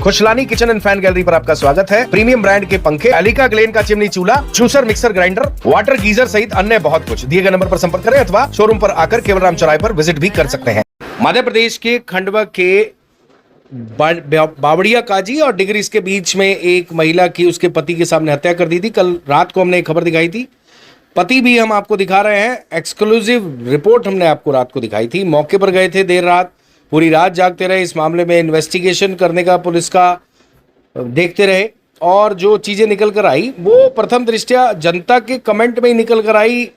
Khushlani kitchen and fan gallery पर आपका स्वागत है। प्रीमियम ब्रांड के पंखे, एलिका ग्लेन का चिमनी चूल्हा, juicer, mixer grinder, water geyser सहित अन्य बहुत कुछ। दिए गए नंबर पर संपर्क करें अथवा शोरूम पर आकर केवलराम चौराहे पर विजिट भी कर सकते हैं। मध्य प्रदेश के खंडवा के बावड़िया काजी और डिग्रीज के बीच में एक महिला की उसके पति के सामने हत्या कर दी थी। कल रात को हमने एक खबर दिखाई थी, पति भी हम आपको दिखा रहे हैं। एक्सक्लूसिव रिपोर्ट हमने आपको रात को दिखाई थी। मौके पर गए थे देर रात, पूरी रात जागते रहे। इस मामले में इन्वेस्टिगेशन करने का पुलिस का देखते रहे और जो चीज़ें निकल कर आई वो प्रथम दृष्टया जनता के कमेंट में ही निकल कर आई।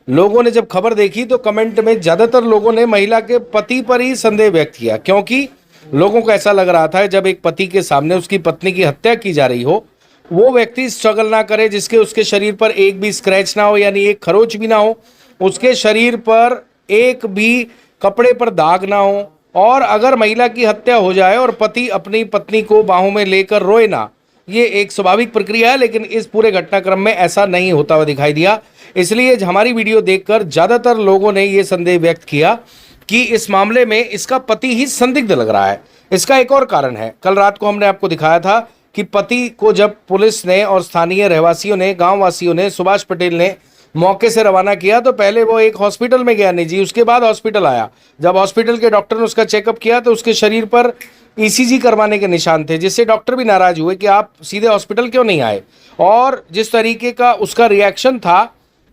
लोगों ने जब खबर देखी तो कमेंट में ज़्यादातर लोगों ने महिला के पति पर ही संदेह व्यक्त किया, क्योंकि लोगों को ऐसा लग रहा था जब एक पति के सामने उसकी पत्नी की हत्या की जा रही हो, वो व्यक्ति स्ट्रगल ना करे, जिसके उसके शरीर पर एक भी स्क्रैच ना हो, यानी एक खरोच भी ना हो, उसके शरीर पर एक भी कपड़े पर दाग ना हो, और अगर महिला की हत्या हो जाए और पति अपनी पत्नी को बाहों में लेकर रोए ना, ये एक स्वाभाविक प्रक्रिया है। लेकिन इस पूरे घटनाक्रम में ऐसा नहीं होता हुआ दिखाई दिया। इसलिए हमारी वीडियो देखकर ज़्यादातर लोगों ने ये संदेह व्यक्त किया कि इस मामले में इसका पति ही संदिग्ध लग रहा है। इसका एक और कारण है, कल रात को हमने आपको दिखाया था कि पति को जब पुलिस ने और स्थानीय रहवासियों ने, गाँव वासियों ने, सुभाष पटेल ने मौके से रवाना किया तो पहले वो एक हॉस्पिटल में गया निजी, उसके बाद हॉस्पिटल आया। जब हॉस्पिटल के डॉक्टर ने उसका चेकअप किया तो उसके शरीर पर ईसीजी करवाने के निशान थे, जिससे डॉक्टर भी नाराज हुए कि आप सीधे हॉस्पिटल क्यों नहीं आए। और जिस तरीके का उसका रिएक्शन था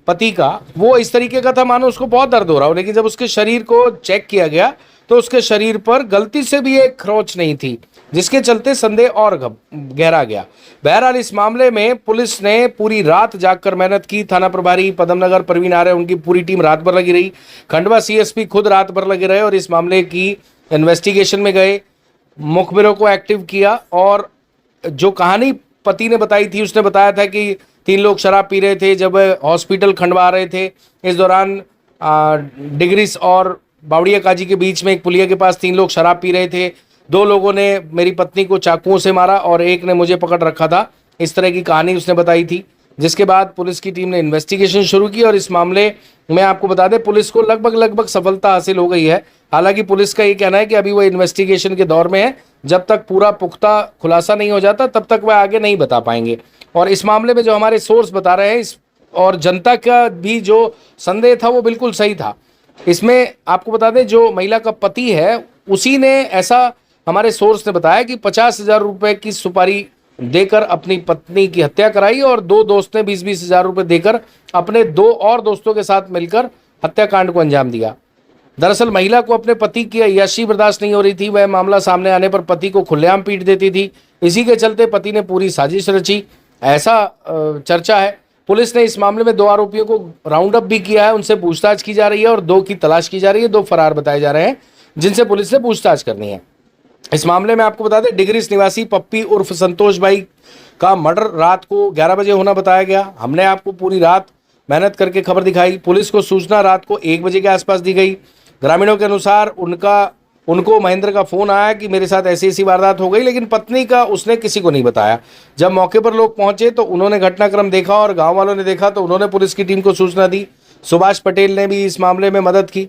पति का, वो इस तरीके का था मानो उसको बहुत दर्द हो रहा हो। लेकिन जब उसके शरीर को चेक किया गया तो उसके शरीर पर गलती से भी एक खरोच नहीं थी, जिसके चलते संदेह और गहरा गया। बहरहाल इस मामले में पुलिस ने पूरी रात जागकर मेहनत की। थाना प्रभारी पदमनगर प्रवीण आर्य, उनकी पूरी टीम रात भर लगी रही। खंडवा सीएसपी खुद रात भर लगे रहे और इस मामले की इन्वेस्टिगेशन में गए, मुखबिरों को एक्टिव किया। और जो कहानी पति ने बताई थी, उसने बताया था कि 3 लोग शराब पी रहे थे जब हॉस्पिटल खंडवा आ रहे थे। इस दौरान डिग्रीस और बावड़िया काजी के बीच में एक पुलिया के पास 3 लोग शराब पी रहे थे। 2 लोगों ने मेरी पत्नी को चाकुओं से मारा और एक ने मुझे पकड़ रखा था। इस तरह की कहानी उसने बताई थी, जिसके बाद पुलिस की टीम ने इन्वेस्टिगेशन शुरू की। और इस मामले में आपको बता दें, पुलिस को लगभग सफलता हासिल हो गई है। हालांकि पुलिस का ये कहना है कि अभी वो इन्वेस्टिगेशन के दौर में है, जब तक पूरा पुख्ता खुलासा नहीं हो जाता तब तक वह आगे नहीं बता पाएंगे। और इस मामले में जो हमारे सोर्स बता रहे हैं और जनता का भी जो संदेह था वो बिल्कुल सही था। इसमें आपको बता दें, जो महिला का पति है उसी ने, ऐसा हमारे सोर्स ने बताया कि 50,000 रुपये की सुपारी देकर अपनी पत्नी की हत्या कराई और 2 दोस्त ने 20-20 हजार रुपये देकर अपने 2 और दोस्तों के साथ मिलकर हत्याकांड को अंजाम दिया। दरअसल महिला को अपने पति की अय्याशी बर्दाश्त नहीं हो रही थी। वह मामला सामने आने पर पति को खुलेआम पीट देती थी। इसी के चलते पति ने पूरी साजिश रची, ऐसा चर्चा है। पुलिस ने इस मामले में 2 आरोपियों को राउंड अप भी किया है, उनसे पूछताछ की जा रही है और 2 की तलाश की जा रही है। 2 फरार बताए जा रहे हैं जिनसे पुलिस ने पूछताछ करनी है। इस मामले में आपको बता दें, डिग्रीस निवासी पप्पी उर्फ संतोष भाई का मर्डर रात को 11 बजे होना बताया गया। हमने आपको पूरी रात मेहनत करके खबर दिखाई। पुलिस को सूचना रात को 1 बजे के आसपास दी गई। ग्रामीणों के अनुसार उनको महेंद्र का फोन आया कि मेरे साथ ऐसी वारदात हो गई, लेकिन पत्नी का उसने किसी को नहीं बताया। जब मौके पर लोग पहुंचे तो उन्होंने घटनाक्रम देखा और गांव वालों ने देखा तो उन्होंने पुलिस की टीम को सूचना दी। सुभाष पटेल ने भी इस मामले में मदद की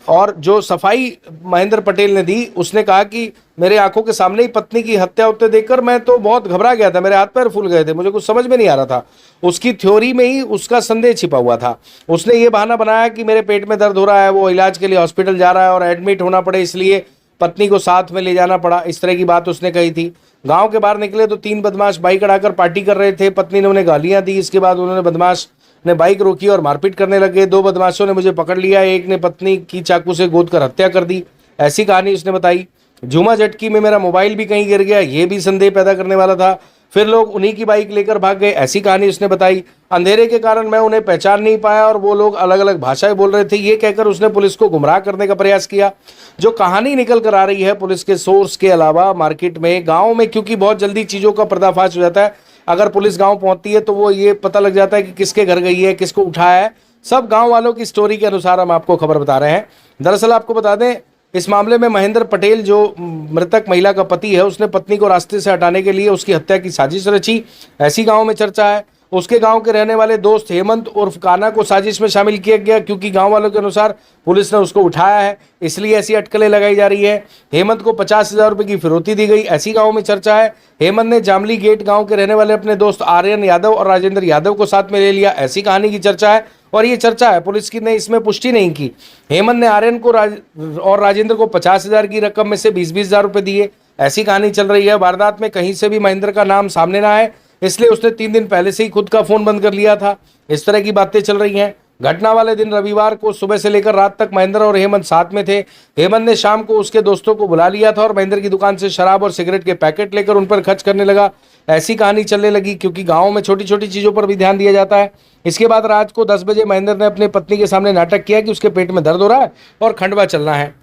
और जो सफाई महेंद्र पटेल ने दी, उसने कहा कि मेरे आंखों के सामने ही पत्नी की हत्या होते देखकर मैं तो बहुत घबरा गया था, मेरे हाथ पैर फूल गए थे, मुझे कुछ समझ में नहीं आ रहा था। उसकी थ्योरी में ही उसका संदेह छिपा हुआ था। उसने ये बहाना बनाया कि मेरे पेट में दर्द हो रहा है, वो इलाज के लिए हॉस्पिटल जा रहा है और एडमिट होना पड़े, इसलिए पत्नी को साथ में ले जाना पड़ा। इस तरह की बात उसने कही थी। गाँव के बाहर निकले तो 3 बदमाश बाइक अड़ाकर पार्टी कर रहे थे। पत्नी ने उन्हें गालियाँ दी। इसके बाद उन्होंने बदमाश ने बाइक रोकी और मारपीट करने लगे। 2 बदमाशों ने मुझे पकड़ लिया, एक ने पत्नी की चाकू से गोद कर हत्या कर दी, ऐसी कहानी उसने बताई। झूमा झटकी में मेरा मोबाइल भी कहीं गिर गया, ये भी संदेह पैदा करने वाला था। फिर लोग उन्हीं की बाइक लेकर भाग गए, ऐसी कहानी उसने बताई। अंधेरे के कारण मैं उन्हें पहचान नहीं पाया और वो लोग अलग अलग भाषाएं बोल रहे थे, ये कहकर उसने पुलिस को गुमराह करने का प्रयास किया। जो कहानी निकल कर आ रही है पुलिस के सोर्स के अलावा मार्केट में, गाँव में, क्योंकि बहुत जल्दी चीज़ों का पर्दाफाश हो जाता है, अगर पुलिस गांव पहुंचती है तो वो ये पता लग जाता है कि किसके घर गई है, किसको उठाया है। सब गांव वालों की स्टोरी के अनुसार हम आपको खबर बता रहे हैं। दरअसल आपको बता दें, इस मामले में महेंद्र पटेल जो मृतक महिला का पति है, उसने पत्नी को रास्ते से हटाने के लिए उसकी हत्या की साजिश रची, ऐसी गांव में चर्चा है। उसके गांव के रहने वाले दोस्त हेमंत उर्फ काना को साजिश में शामिल किया गया, क्योंकि गांव वालों के अनुसार पुलिस ने उसको उठाया है, इसलिए ऐसी अटकलें लगाई जा रही है। हेमंत को 50,000 रुपए की फिरौती दी गई, ऐसी गांव में चर्चा है। हेमंत ने जामली गेट गांव के रहने वाले अपने दोस्त आर्यन यादव और राजेंद्र यादव को साथ में ले लिया, ऐसी कहानी की चर्चा है। और ये चर्चा है, पुलिस की ने इसमें पुष्टि नहीं की। हेमंत ने आर्यन को और राजेंद्र को 50,000 की रकम में से 20,000 रुपए दिए, ऐसी कहानी चल रही है। वारदात में कहीं से भी महेंद्र का नाम सामने ना आए, इसलिए उसने 3 दिन पहले से ही खुद का फोन बंद कर लिया था। इस तरह की बातें चल रही हैं। घटना वाले दिन रविवार को सुबह से लेकर रात तक महेंद्र और हेमंत साथ में थे। हेमंत ने शाम को उसके दोस्तों को बुला लिया था और महेंद्र की दुकान से शराब और सिगरेट के पैकेट लेकर उन पर खर्च करने लगा, ऐसी कहानी चलने लगी, क्योंकि गाँव में छोटी छोटी चीजों पर भी ध्यान दिया जाता है। इसके बाद रात को 10 बजे महेंद्र ने अपनी पत्नी के सामने नाटक किया कि उसके पेट में दर्द हो रहा है और खंडवा चलना है,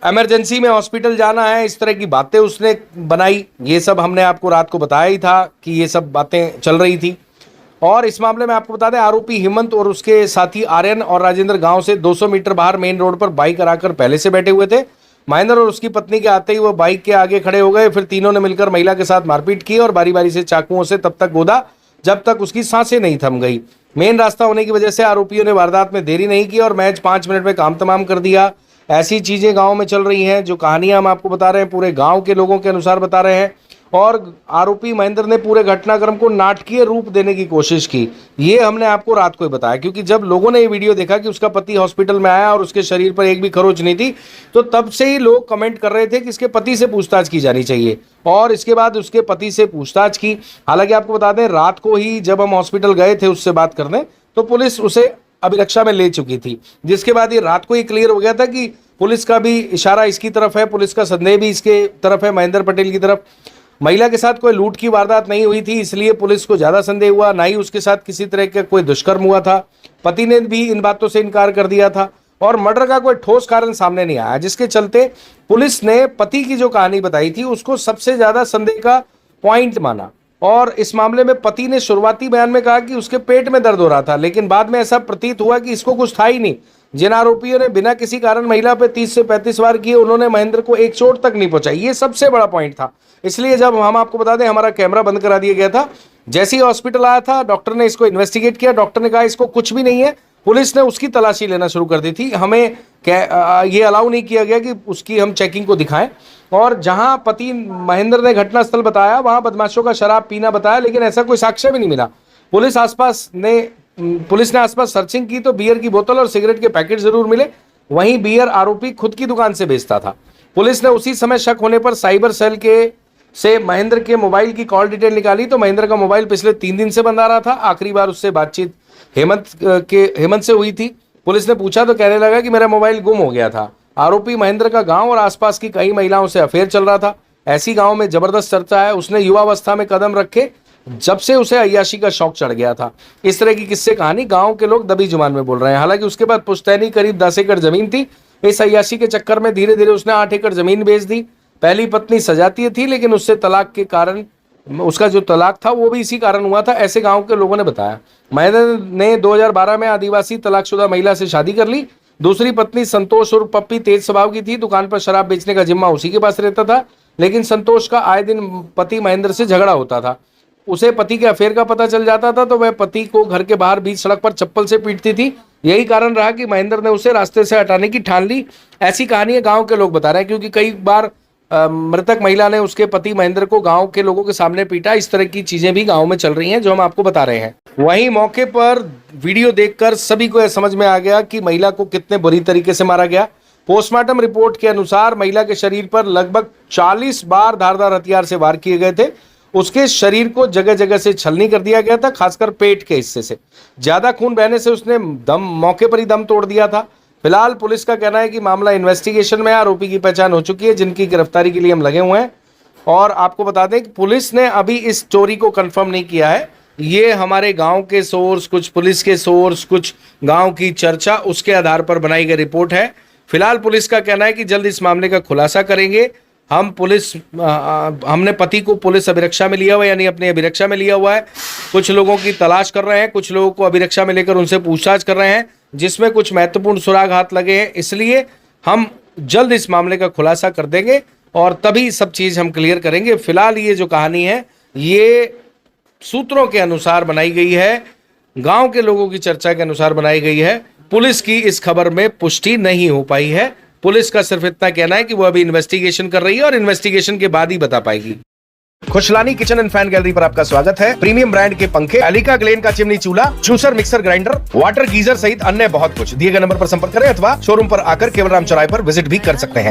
इमरजेंसी में हॉस्पिटल जाना है, इस तरह की बातें उसने बनाई। ये सब हमने आपको रात को बताया ही था कि ये सब बातें चल रही थी। और इस मामले में आपको बता दें, आरोपी हेमंत और उसके साथी आर्यन और राजेंद्र गांव से 200 मीटर बाहर मेन रोड पर बाइक कराकर पहले से बैठे हुए थे। महेंद्र और उसकी पत्नी के आते ही वो बाइक के आगे खड़े हो गए, फिर तीनों ने मिलकर महिला के साथ मारपीट की और बारी बारी से चाकुओं से तब तक गोदा जब तक उसकी सांसें नहीं थम गई। मेन रास्ता होने की वजह से आरोपियों ने वारदात में देरी नहीं की और महज 5 मिनट में काम तमाम कर दिया। ऐसी चीजें गांव में चल रही हैं, जो कहानियां हम आपको बता रहे हैं पूरे गांव के लोगों के अनुसार बता रहे हैं। और आरोपी महेंद्र ने पूरे घटनाक्रम को नाटकीय रूप देने की कोशिश की, ये हमने आपको रात को ही बताया, क्योंकि जब लोगों ने ये वीडियो देखा कि उसका पति हॉस्पिटल में आया और उसके शरीर पर एक भी खरोच नहीं थी, तो तब से ही लोग कमेंट कर रहे थे कि इसके पति से पूछताछ की जानी चाहिए। और इसके बाद उसके पति से पूछताछ की। हालांकि आपको बता दें, रात को ही जब हम हॉस्पिटल गए थे उससे बात करने, तो पुलिस उसे अभिरक्षा में ले चुकी थी, जिसके बाद ये रात को ही क्लियर हो गया था कि पुलिस का भी इशारा इसकी तरफ है, पुलिस का संदेह भी इसके तरफ है, महेंद्र पटेल की तरफ। महिला के साथ कोई लूट की वारदात नहीं हुई थी, इसलिए पुलिस को ज्यादा संदेह हुआ, ना ही उसके साथ किसी तरह का कोई दुष्कर्म हुआ था। पति ने भी इन बातों से इनकार कर दिया था और मर्डर का कोई ठोस कारण सामने नहीं आया, जिसके चलते पुलिस ने पति की जो कहानी बताई थी उसको सबसे ज्यादा संदेह का पॉइंट माना। और इस मामले में पति ने शुरुआती बयान में कहा कि उसके पेट में दर्द हो रहा था, लेकिन बाद में ऐसा प्रतीत हुआ कि इसको कुछ था ही नहीं। जिन आरोपियों ने बिना किसी कारण महिला पे 30 से 35 वार किए, उन्होंने महेंद्र को एक चोट तक नहीं पहुंचाई, ये सबसे बड़ा पॉइंट था। इसलिए जब हम आपको बता दें, हमारा कैमरा बंद करा दिया गया था। जैसे ही हॉस्पिटल आया था, डॉक्टर ने इसको इन्वेस्टिगेट किया, डॉक्टर ने कहा इसको कुछ भी नहीं है। पुलिस ने उसकी तलाशी लेना शुरू कर दी थी। हमें ये अलाउ नहीं किया गया कि उसकी हम चेकिंग को दिखाएं। और जहां पति महेंद्र ने घटनास्थल बताया, वहां बदमाशों का शराब पीना बताया, लेकिन ऐसा कोई साक्ष्य भी नहीं मिला। पुलिस ने आसपास सर्चिंग की तो बियर की बोतल और सिगरेट के पैकेट जरूर मिले। वहीं बियर आरोपी खुद की दुकान से बेचता था। पुलिस ने उसी समय शक होने पर साइबर सेल से महेंद्र के मोबाइल की कॉल डिटेल निकाली, तो महेंद्र का मोबाइल पिछले 3 दिन से बंद आ रहा था। आखिरी बार उससे बातचीत हेमंत से हुई थी। पुलिस ने पूछा तो कहने लगा कि मेरा मोबाइल गुम हो गया था। आरोपी महेंद्र का गांव और आसपास की कई महिलाओं से अफेयर चल रहा था, ऐसी गांव में जबरदस्त चर्चा है। उसने युवावस्था में कदम रखे जब से उसे अय्याशी का शौक चढ़ गया था। इस तरह की किस्से कहानी गांव के लोग दबी जुबान में बोल रहे हैं। हालांकि उसके बाद पुश्तैनी करीब 10 एकड़ जमीन थी। इस अय्याशी के चक्कर में धीरे धीरे उसने 8 एकड़ जमीन बेच दी। पहली पत्नी सजातीय थी, लेकिन उससे तलाक के कारण, उसका जो तलाक था वो भी इसी कारण हुआ था, ऐसे गांव के लोगों ने बताया। महेंद्र ने 2012 में आदिवासी तलाकशुदा महिला से शादी कर ली। दूसरी पत्नी संतोष और पप्पी तेज स्वभाव की थी। दुकान पर शराब बेचने का जिम्मा उसी के पास रहता था, लेकिन संतोष का आए दिन पति महेंद्र से झगड़ा होता था। उसे पति के अफेयर का पता चल जाता था तो वह पति को घर के बाहर बीच सड़क पर चप्पल से पीटती थी। यही कारण रहा कि महेंद्र ने उसे रास्ते से हटाने की ठान ली। ऐसी कहानी गांव के लोग बता रहे हैं, क्योंकि कई बार मृतक महिला ने उसके पति महेंद्र को गांव के लोगों के सामने पीटा। इस तरह की चीजें भी गांव में चल रही हैं, जो हम आपको बता रहे हैं। वहीं मौके पर वीडियो देखकर सभी को यह समझ में आ गया कि महिला को कितने बुरी तरीके से मारा गया। पोस्टमार्टम रिपोर्ट के अनुसार महिला के शरीर पर लगभग 40 बार धारदार हथियार से वार किए गए थे। उसके शरीर को जगह जगह से छलनी कर दिया गया था, खासकर पेट के हिस्से से। ज्यादा खून बहने से उसने मौके पर ही दम तोड़ दिया था। फिलहाल पुलिस का कहना है कि मामला इन्वेस्टिगेशन में, आरोपी की पहचान हो चुकी है, जिनकी गिरफ्तारी के लिए हम लगे हुए हैं। और आपको बता दें कि पुलिस ने अभी इस स्टोरी को कंफर्म नहीं किया है। ये हमारे गांव के सोर्स, कुछ पुलिस के सोर्स, कुछ गांव की चर्चा, उसके आधार पर बनाई गई रिपोर्ट है। फिलहाल पुलिस का कहना है कि जल्द इस मामले का खुलासा करेंगे। हमने पति को पुलिस अभिरक्षा में लिया हुआ है, यानी अपनी अभिरक्षा में लिया हुआ है। कुछ लोगों की तलाश कर रहे हैं, कुछ लोगों को अभिरक्षा में लेकर उनसे पूछताछ कर रहे हैं, जिसमें कुछ महत्वपूर्ण सुराग हाथ लगे हैं। इसलिए हम जल्द इस मामले का खुलासा कर देंगे और तभी सब चीज़ हम क्लियर करेंगे। फिलहाल ये जो कहानी है, ये सूत्रों के अनुसार बनाई गई है, गांव के लोगों की चर्चा के अनुसार बनाई गई है। पुलिस की इस खबर में पुष्टि नहीं हो पाई है। पुलिस का सिर्फ इतना कहना है कि वो अभी इन्वेस्टिगेशन कर रही है और इन्वेस्टिगेशन के बाद ही बता पाएगी। Khushlani kitchen and fan gallery पर आपका स्वागत है। प्रीमियम ब्रांड के पंखे, एलिका ग्लेन का चिमनी चूल्हा, juicer, mixer grinder, water geyser सहित अन्य बहुत कुछ। दिए गए नंबर पर संपर्क करें अथवा शोरूम पर आकर केवल राम चौराहे पर विजिट भी कर सकते हैं।